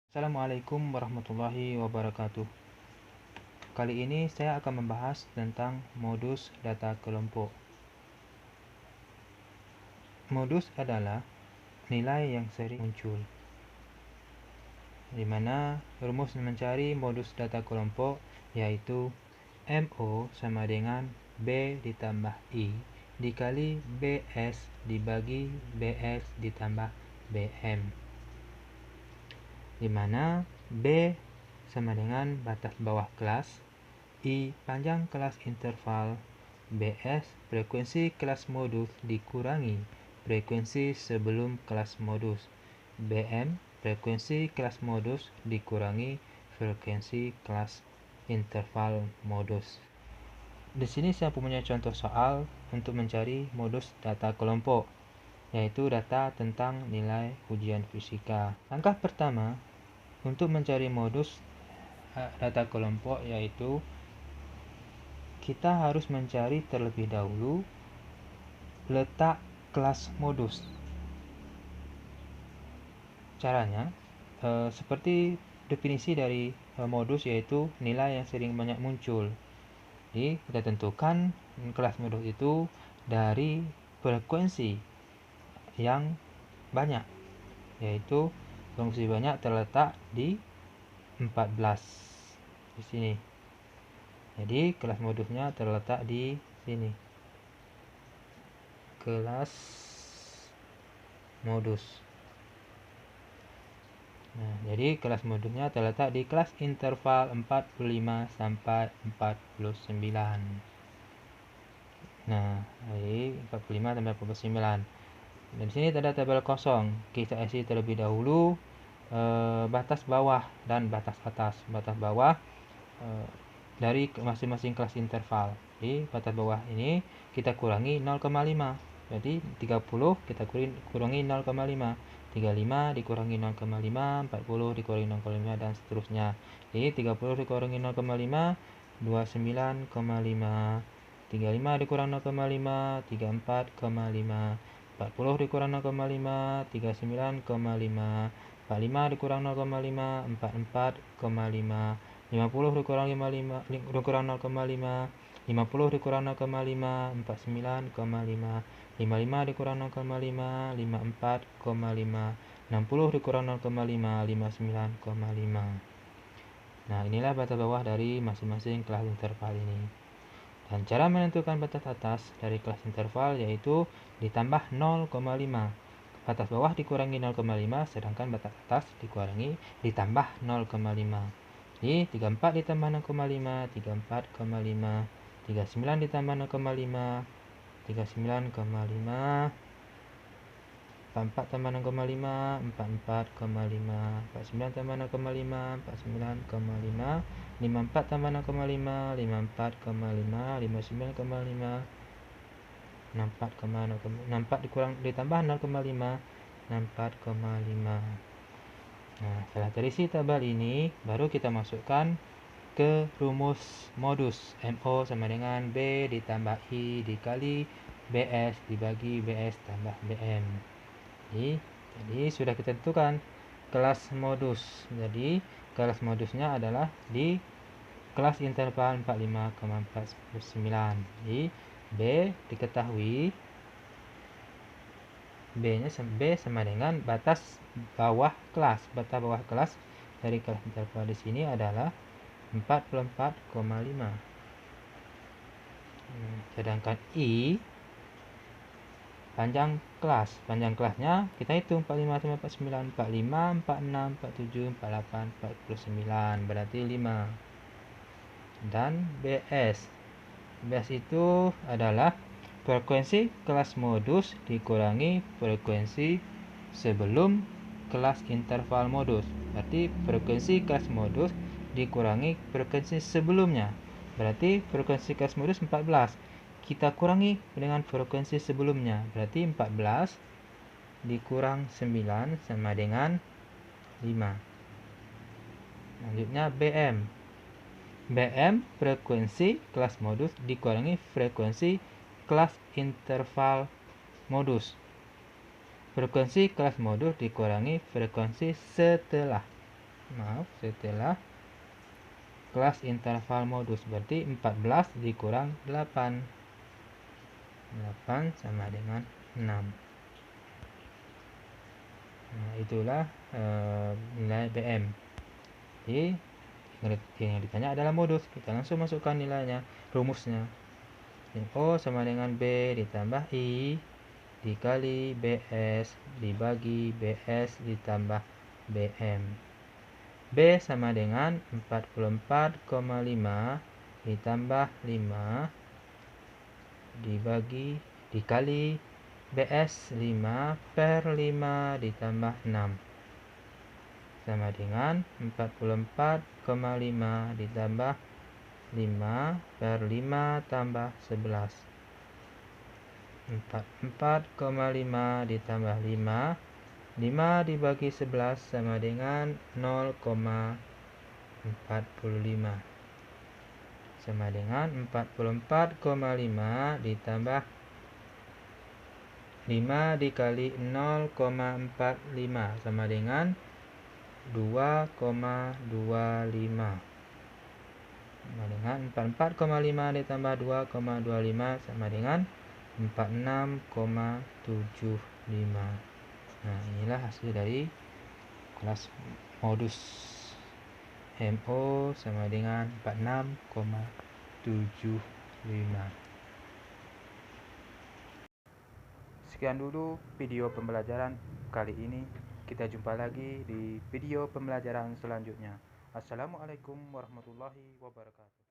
Assalamualaikum warahmatullahi wabarakatuh. Kali ini saya akan membahas tentang modus data kelompok. Modus adalah nilai yang sering muncul, di mana rumus mencari modus data kelompok yaitu MO sama dengan B ditambah I dikali BS dibagi BS ditambah BM, di mana B sama dengan batas bawah kelas, I panjang kelas interval, BS frekuensi kelas modus dikurangi frekuensi sebelum kelas modus, BM frekuensi kelas modus dikurangi frekuensi kelas interval modus. Di sini saya punya contoh soal untuk mencari modus data kelompok, yaitu data tentang nilai ujian fisika. Langkah pertama untuk mencari modus data kelompok yaitu kita harus mencari terlebih dahulu letak kelas modus. Caranya seperti definisi dari modus, yaitu nilai yang sering banyak muncul. Jadi kita tentukan kelas modus itu dari frekuensi yang banyak, yaitu frekuensi banyak terletak di 14 di sini. Jadi kelas modusnya terletak di sini. Kelas modus. Nah, jadi kelas modusnya terletak di kelas interval 45 sampai 49. Nah, jadi 45 sampai 49. Dan di sini ada tabel kosong. Kita isi terlebih dahulu batas bawah dan batas atas. Batas bawah dari masing-masing kelas interval. Jadi batas bawah ini kita kurangi 0,5. Jadi 30 kita kurangi 0,5. 35 dikurangi 0,5, 40 dikurangi 0,5 dan seterusnya. Jadi 30 dikurangi 0,5, 29,5. 35 dikurang 0,5, 34,5. 40 dikurang 0,5, 39,5. 45 dikurang 0,5, 44,5. 50 dikurang 0,5, 50 dikurang 0,5, 49,5. 55 dikurang 0,5, 54,5. 60 dikurang 0,5, 59,5. Nah, inilah batas bawah dari masing-masing kelas interval ini. Dan cara menentukan batas atas dari kelas interval yaitu ditambah 0,5. Batas bawah dikurangi 0,5, sedangkan batas atas ditambah 0,5. Jadi 34 ditambah 0,5, 34,5. 39 ditambah 0,5, 39,5. 44 tambah 0,5, 44,5. 49 tambah 0,5, 49,5. 54 tambah 0,5, 54,5. 59,5. 64 ditambah 0,5, 64,5. Nah, setelah terisi tabel ini, baru kita masukkan ke rumus modus. MO sama dengan B ditambah I dikali BS dibagi BS tambah BM. Jadi sudah kita tentukan kelas modus. Jadi kelas modusnya adalah di kelas interval 45,49. Jadi B diketahui B sama dengan batas bawah kelas. Batas bawah kelas dari kelas interval di sini adalah 44,5. Sedangkan I panjang kelas. Panjang kelasnya kita hitung 45 sampai 49, 45, 46, 47, 48, 49, berarti 5. Dan BS. BS itu adalah frekuensi kelas modus dikurangi frekuensi sebelum kelas interval modus. Berarti frekuensi kelas modus dikurangi frekuensi sebelumnya. Berarti frekuensi kelas modus 14. Kita kurangi dengan frekuensi sebelumnya. Berarti 14 dikurang 9 sama dengan 5. Selanjutnya BM. BM frekuensi kelas modus dikurangi frekuensi kelas interval modus. Frekuensi kelas modus dikurangi frekuensi setelah. setelah kelas interval modus, berarti 14 dikurang 8. 8 sama dengan 6. Nah, itulah nilai BM. Jadi yang ditanya adalah modus. Kita langsung masukkan nilainya, rumusnya. O sama dengan B ditambah I dikali BS dibagi BS ditambah BM. B sama dengan 44,5 ditambah 5 dikali BS 5 per 5 ditambah 6 sama dengan 44,5 ditambah 5 per 5 tambah 11. 44,5 ditambah 5 dibagi 11 sama dengan 0,45 sama dengan 44,5 ditambah 5 dikali 0,45 sama dengan 2,25 sama dengan 44,5 ditambah 2,25 sama dengan 46,75. Nah, inilah hasil dari kelas modus. MO sama dengan 46,75. Sekian dulu video pembelajaran kali ini. Kita jumpa lagi di video pembelajaran selanjutnya. Assalamualaikum warahmatullahi wabarakatuh.